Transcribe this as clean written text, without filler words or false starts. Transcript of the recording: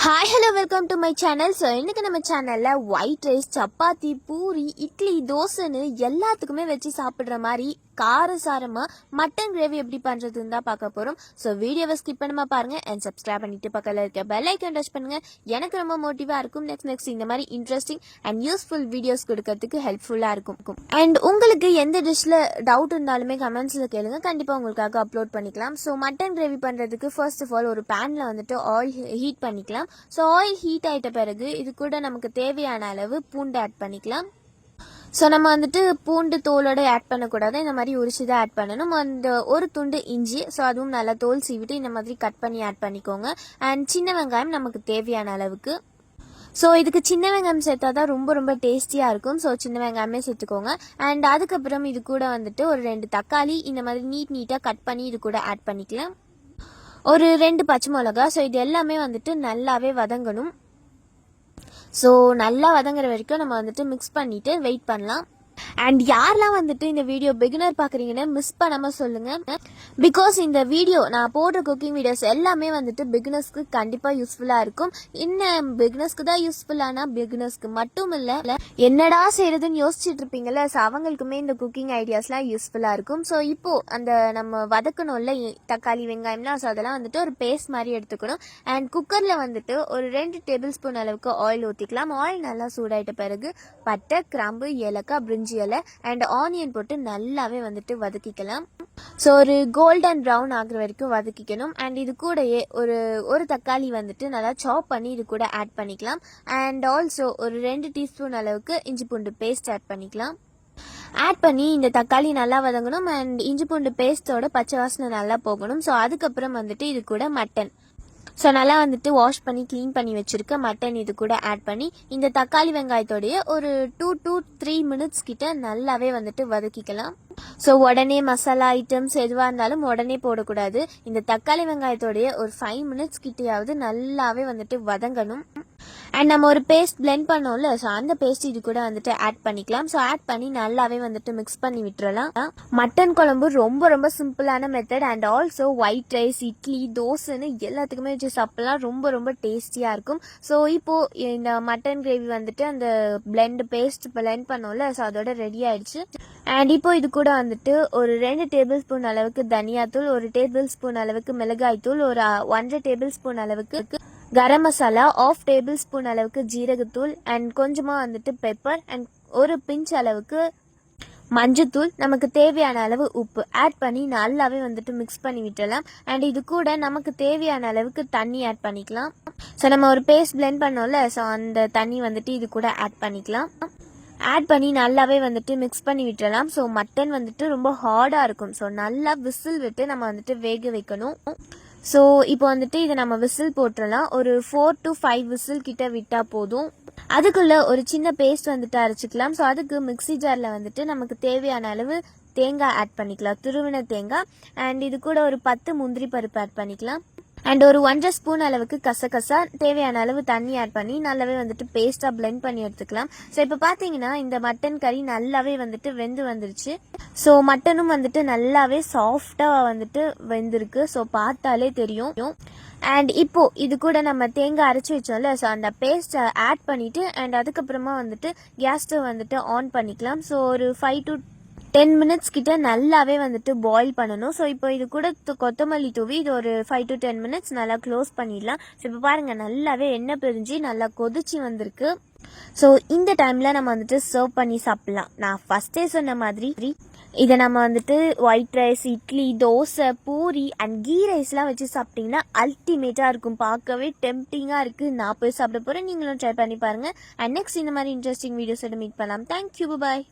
Hi hello welcome to my channel. So இன்றைக்கி நம்ம சேனலில் ஒயிட் ரைஸ், சப்பாத்தி, பூரி, இட்லி, தோசைன்னு எல்லாத்துக்குமே வச்சு சாப்பிட்ற மாதிரி காரசாரமாக மட்டன் கிரேவி எப்படி பண்ணுறதுன்னு தான் பார்க்க போகிறோம். ஸோ வீடியோவை ஸ்கிப் பண்ணாமல் பாருங்கள் அண்ட் சப்ஸ்கிரைப் பண்ணிட்டு பக்கத்தில் இருக்க பெல் ஐக்கன் டச் பண்ணுங்கள். எனக்கு ரொம்ப மோட்டிவாக இருக்கும். நெக்ஸ்ட் இந்த மாதிரி இன்ட்ரெஸ்டிங் அண்ட் யூஸ்ஃபுல் வீடியோஸ் கொடுக்கறதுக்கு ஹெல்ப்ஃபுல்லாக இருக்கும். அண்ட் உங்களுக்கு எந்த டிஷ்ஷில் டவுட் இருந்தாலுமே கமெண்ட்ஸில் கேளுங்க, கண்டிப்பாக உங்களுக்காக அப்லோட் பண்ணிக்கலாம். ஸோ மட்டன் கிரேவி பண்ணுறதுக்கு ஃபர்ஸ்ட் ஆஃப் ஆல் ஒரு பேனில் வந்துட்டு ஆயில் ஹீட் பண்ணிக்கலாம். ஸோ ஆயில் ஹீட் ஆகிட்ட பிறகு இது கூட நமக்கு தேவையான அளவு பூண்டு ஆட் பண்ணிக்கலாம். ஸோ நம்ம வந்துட்டு பூண்டு தோலோடு ஆட் பண்ணக்கூடாது, இந்த மாதிரி உரிச்சு தான் ஆட் பண்ணணும். அந்த ஒரு துண்டு இஞ்சி, ஸோ அதுவும் நல்லா தோல் சீவிட்டு இந்த மாதிரி கட் பண்ணி ஆட் பண்ணிக்கோங்க. அண்ட் சின்ன வெங்காயம் நமக்கு தேவையான அளவுக்கு. ஸோ இதுக்கு சின்ன வெங்காயம் சேர்த்தா தான் ரொம்ப டேஸ்டியாக இருக்கும். ஸோ சின்ன வெங்காயமே சேர்த்துக்கோங்க. அண்ட் அதுக்கப்புறம் இது கூட வந்துட்டு ஒரு 2 தக்காளி இந்த மாதிரி நீட்டாக கட் பண்ணி இது கூட ஆட் பண்ணிக்கலாம். ஒரு 2 பச்சை மிளகா. ஸோ இது எல்லாமே வந்துட்டு நல்லாவே வதங்கணும். ஸோ நல்லா வதங்குற வரைக்கும் நம்ம வந்துட்டு மிக்ஸ் பண்ணிவிட்டு வெயிட் பண்ணலாம். அண்ட் யாரெல்லாம் வந்துட்டு இந்த வீடியோ பிகினர் பார்க்குறீங்கன்னா மிஸ் பண்ணாமல் சொல்லுங்கள். பிகாஸ் இந்த வீடியோ நான் போடுற குக்கிங் வீடியோஸ் எல்லாமே வந்துட்டு பிகினர்ஸ்க்கு கண்டிப்பாக யூஸ்ஃபுல்லாக இருக்கும். இன்னும் பிகினர்ஸ்க்கு தான் யூஸ்ஃபுல்லானா பிகினர்ஸ்க்கு மட்டும் இல்லை, என்னடா செய்கிறதுன்னு யோசிச்சுட்டு இருப்பீங்கள்ல, ஸோ அவங்களுக்குமே இந்த குக்கிங் ஐடியாஸ்லாம் யூஸ்ஃபுல்லாக இருக்கும். ஸோ இப்போது அந்த நம்ம வதக்கணும்ல தக்காளி வெங்காயம்லாம், ஸோ அதெல்லாம் வந்துட்டு ஒரு பேஸ்ட் மாதிரி எடுத்துக்கணும். அண்ட் குக்கரில் வந்துட்டு ஒரு 2 டேபிள் ஸ்பூன் அளவுக்கு ஆயில் ஊற்றிக்கலாம். ஆயில் நல்லா சூடாயிட்ட பிறகு பட்டை, கிராம்பு, ஏலக்காய், பிரிஞ்சி இலை அண்ட் ஆனியன் போட்டு நல்லாவே வந்துட்டு வதக்கிக்கலாம். ஸோ ஒரு கோல்டன் ப்ரௌன் ஆகுற வரைக்கும் வதக்கிக்கணும். அண்ட் இது கூடயே ஒரு தக்காளி வந்துட்டு நல்லா சாப் பண்ணி இது கூட ஆட் பண்ணிக்கலாம். அண்ட் ஆல்சோ ஒரு 2 டீஸ்பூன் அளவுக்கு இஞ்சி பூண்டு பேஸ்ட் ஆட் பண்ணிக்கலாம். ஆட் பண்ணி இந்த தக்காளி நல்லா வதங்கணும். அண்ட் இஞ்சி பூண்டு பேஸ்ட்டோட பச்சை வாசனை நல்லா போகணும். ஸோ அதுக்கப்புறம் வந்துட்டு இது கூட மட்டன், ஸோ நல்லா வந்துட்டு வாஷ் பண்ணி க்ளீன் பண்ணி வச்சுருக்க மட்டன் இது கூட ஆட் பண்ணி இந்த தக்காளி வெங்காயத்தோடைய ஒரு 2 to 3 மினிட்ஸ் கிட்ட நல்லாவே வந்துட்டு வதக்கிக்கலாம். ஸோ உடனே மசாலா ஐட்டம்ஸ் எதுவாக இருந்தாலும் உடனே போடக்கூடாது. இந்த தக்காளி வெங்காயத்தோடைய ஒரு 5 மினிட்ஸ் கிட்டையாவது நல்லாவே வந்துட்டு வதங்கணும். அண்ட் நம்ம ஒரு பேஸ்ட் பிளெண்ட் பண்ணோம்ல, ஸோ அந்த பேஸ்ட் இது கூட வந்துட்டு ஆட் பண்ணிக்கலாம். ஸோ ஆட் பண்ணி நல்லாவே வந்துட்டு மிக்ஸ் பண்ணி விட்டுறலாம். மட்டன் குழம்பு ரொம்ப சிம்பிளான method. And also white rice, idli, தோசைன்னு எல்லாத்துக்குமே வச்சு சாப்பிடலாம். ரொம்ப டேஸ்டியாக இருக்கும். ஸோ இப்போது இந்த மட்டன் கிரேவி வந்துட்டு அந்த பேஸ்ட் பிளெண்ட் பண்ணோம்ல, ஸோ அதோட ரெடி ஆயிடுச்சு. அண்ட் இப்போ இது கூட வந்துட்டு ஒரு 2 டேபிள் ஸ்பூன் அளவுக்கு தனியாத்தூள், 1 டேபிள் ஸ்பூன் அளவுக்கு மிளகாய் தூள், ஒரு 1.5 டேபிள் ஸ்பூன் அளவுக்கு கரம் மசாலா, 1/2 டேபிள் ஸ்பூன் அளவுக்கு ஜீரகத்தூள் அண்ட் கொஞ்சமாக வந்துட்டு பெப்பர் அண்ட் ஒரு பிஞ்ச் அளவுக்கு மஞ்சத்தூள், நமக்கு தேவையான அளவு உப்பு ஆட் பண்ணி நல்லாவே வந்துட்டு மிக்ஸ் பண்ணி விட்டுடலாம். அண்ட் இது கூட நமக்கு தேவையான அளவுக்கு தண்ணி ஆட் பண்ணிக்கலாம். ஸோ நம்ம ஒரு பேஸ்ட் பிளெண்ட் பண்ணோம்ல, ஸோ அந்த தண்ணி வந்துட்டு இது கூட ஆட் பண்ணிக்கலாம். ஆட் பண்ணி நல்லாவே வந்துட்டு மிக்ஸ் பண்ணி விட்டுடலாம். ஸோ மட்டன் வந்துட்டு ரொம்ப ஹார்டாக இருக்கும். ஸோ நல்லா விசில் விட்டு நம்ம வந்துட்டு வேக வைக்கணும். ஸோ இப்போ வந்துட்டு இதை நம்ம விசில் போட்டுடலாம். ஒரு 4 to 5 விசில் கிட்ட விட்டால் போதும். அதுக்குள்ளே ஒரு சின்ன பேஸ்ட் வந்துட்டு அரைச்சிக்கலாம். ஸோ அதுக்கு மிக்ஸி ஜாரில் வந்துட்டு நமக்கு தேவையான அளவு தேங்காய் ஆட் பண்ணிக்கலாம், துருவின தேங்காய். அண்ட் இது கூட ஒரு 10 முந்திரி பருப்பு ஆட் பண்ணிக்கலாம். அண்ட் ஒரு 1.5 ஸ்பூன் அளவுக்கு கசகசா, தேவையான அளவு தண்ணி ஆட் பண்ணி நல்லாவே வந்துட்டு பேஸ்ட்டாக பிளெண்ட் பண்ணி எடுத்துக்கலாம். ஸோ இப்போ பார்த்தீங்கன்னா இந்த மட்டன் கறி நல்லாவே வந்துட்டு வெந்து வந்துருச்சு. ஸோ மட்டனும் வந்துட்டு நல்லாவே சாஃப்டாக வந்துட்டு வெந்திருக்கு. ஸோ பார்த்தாலே தெரியும். அண்ட் இப்போது இது கூட நம்ம தேங்காய் அரைச்சி வச்சோம்ல, ஸோ அந்த பேஸ்ட்டை ஆட் பண்ணிவிட்டு அண்ட் அதுக்கப்புறமா வந்துட்டு கேஸ் ஸ்டவ் வந்துட்டு ஆன் பண்ணிக்கலாம். ஸோ ஒரு 5 to 10 மினிட்ஸ் கிட்ட நல்லாவே வந்துட்டு பாயில் பண்ணணும். ஸோ இப்போ இது கூட கொத்தமல்லி தூவி இது ஒரு 5 to 10 மினிட்ஸ் நல்லா க்ளோஸ் பண்ணிடலாம். ஸோ இப்போ பாருங்கள் நல்லாவே எண்ணெய் பிரிஞ்சு நல்லா கொதிச்சு வந்திருக்கு. ஸோ இந்த டைமில் நம்ம வந்துட்டு சர்வ் பண்ணி சாப்பிட்லாம். நான் ஃபஸ்ட்டே சொன்ன மாதிரி இதை நம்ம வந்துட்டு white rice, idli, dosa, puri and ghee ரைஸ்லாம் வச்சு சாப்பிட்டிங்கன்னா அல்டிமேட்டாக இருக்கும். பார்க்கவே டெம்ப்டிங்காக இருக்குது. நான் போய் சாப்பிட போகிறேன், நீங்களும் ட்ரை பண்ணி பாருங்கள். அண்ட் நெக்ஸ்ட் இந்த மாதிரி இன்ட்ரெஸ்டிங் வீடியோஸோட மீட் பண்ணலாம். தேங்க்யூ, பாய்.